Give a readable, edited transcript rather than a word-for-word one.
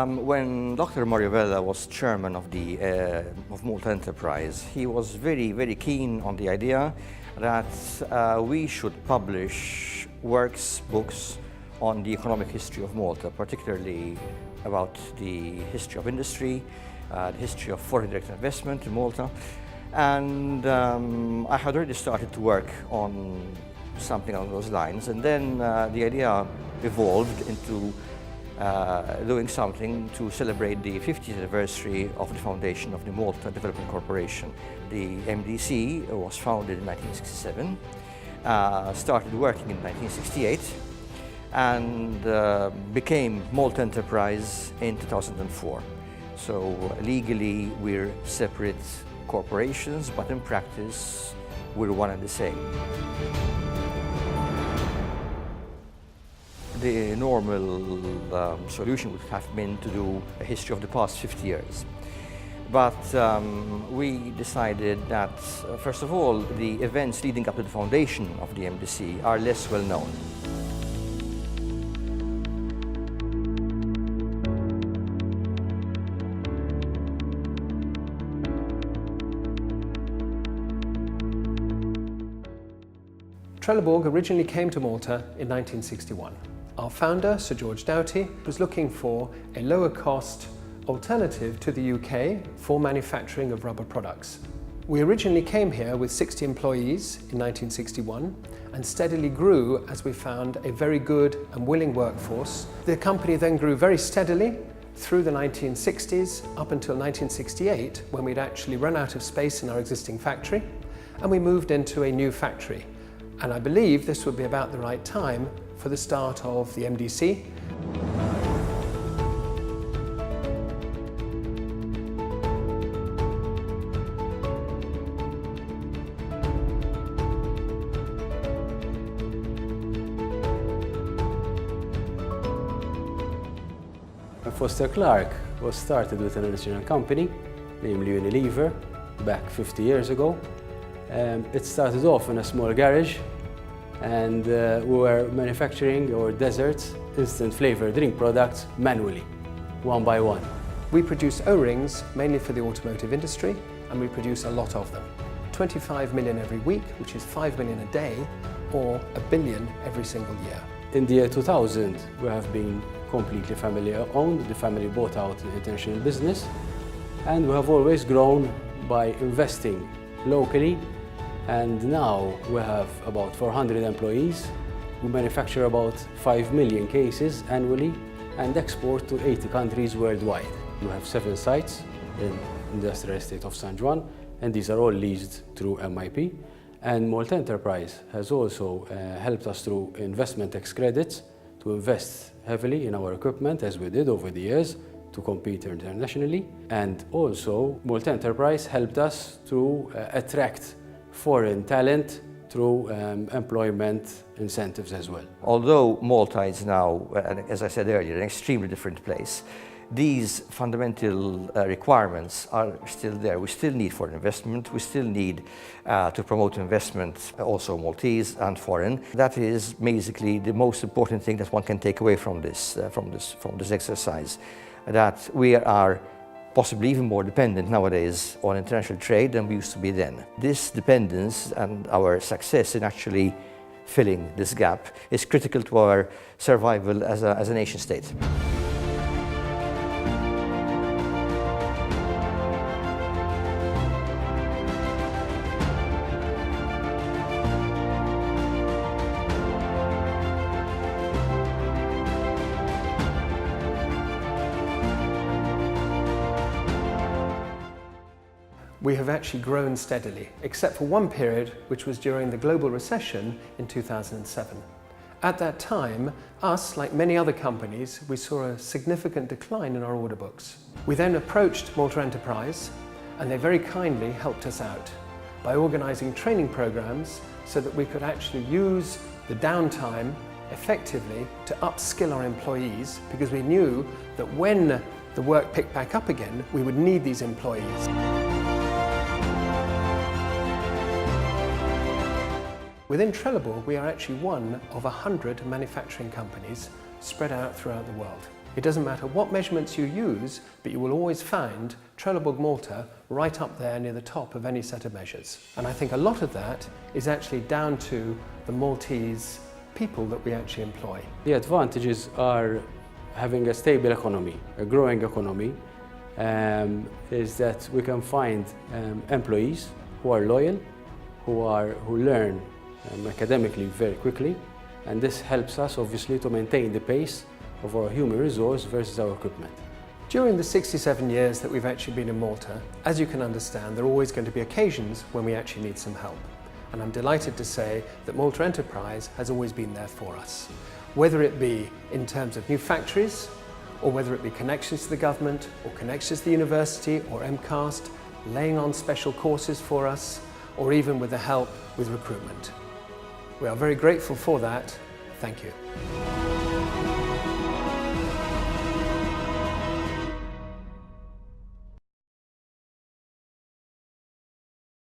When Dr. Mariovella was chairman of Malta Enterprise, he was very, very keen on the idea that we should publish books on the economic history of Malta, particularly about the history of industry, the history of foreign direct investment in Malta. And I had already started to work on something along those lines, and then the idea evolved into doing something to celebrate the 50th anniversary of the foundation of the Malta Development Corporation. The MDC was founded in 1967, started working in 1968, and became Malta Enterprise in 2004. So legally we're separate corporations, but in practice we're one and the same. The normal solution would have been to do a history of the past 50 years. But we decided that, first of all, the events leading up to the foundation of the MDC are less well known. Trelleborg originally came to Malta in 1961. Our founder, Sir George Doughty, was looking for a lower cost alternative to the UK for manufacturing of rubber products. We originally came here with 60 employees in 1961 and steadily grew as we found a very good and willing workforce. The company then grew very steadily through the 1960s up until 1968, when we'd actually run out of space in our existing factory, and we moved into a new factory. And I believe this would be about the right time for the start of the MDC. Foster Clark was started with an original company, namely Unilever, back 50 years ago. It started off in a small garage, and we were manufacturing our desserts, instant flavored drink products, manually, one by one. We produce O-rings mainly for the automotive industry, and we produce a lot of them. 25 million every week, which is 5 million a day, or 1 billion every single year. In the year 2000, we have been completely family owned. The family bought out the international business, and we have always grown by investing locally. And now we have about 400 employees. We manufacture about 5 million cases annually and export to 80 countries worldwide. We have 7 sites in industrial estate of San Juan, and these are all leased through MIP. And Malta Enterprise has also helped us through investment tax credits to invest heavily in our equipment, as we did over the years, to compete internationally. And also Malta Enterprise helped us to attract foreign talent through employment incentives as well. Although Malta is now, as I said earlier, an extremely different place, these fundamental requirements are still there. We still need foreign investment. We still need to promote investment, also Maltese and foreign. That is basically the most important thing that one can take away from this exercise, that we are possibly even more dependent nowadays on international trade than we used to be then. This dependence and our success in actually filling this gap is critical to our survival as a nation state. We have actually grown steadily, except for one period, which was during the global recession in 2007. At that time, us, like many other companies, we saw a significant decline in our order books. We then approached Malta Enterprise, and they very kindly helped us out by organising training programs so that we could actually use the downtime effectively to upskill our employees, because we knew that when the work picked back up again, we would need these employees. Within Trelleborg, we are actually one of 100 manufacturing companies spread out throughout the world. It doesn't matter what measurements you use, but you will always find Trelleborg Malta right up there near the top of any set of measures. And I think a lot of that is actually down to the Maltese people that we actually employ. The advantages are having a stable economy, a growing economy, is that we can find employees who are loyal, who learn academically very quickly, and this helps us obviously to maintain the pace of our human resource versus our equipment. During the 67 years that we've actually been in Malta, as you can understand, there are always going to be occasions when we actually need some help. And I'm delighted to say that Malta Enterprise has always been there for us. Whether it be in terms of new factories, or whether it be connections to the government, or connections to the university, or MCAST, laying on special courses for us, or even with the help with recruitment. We are very grateful for that. Thank you.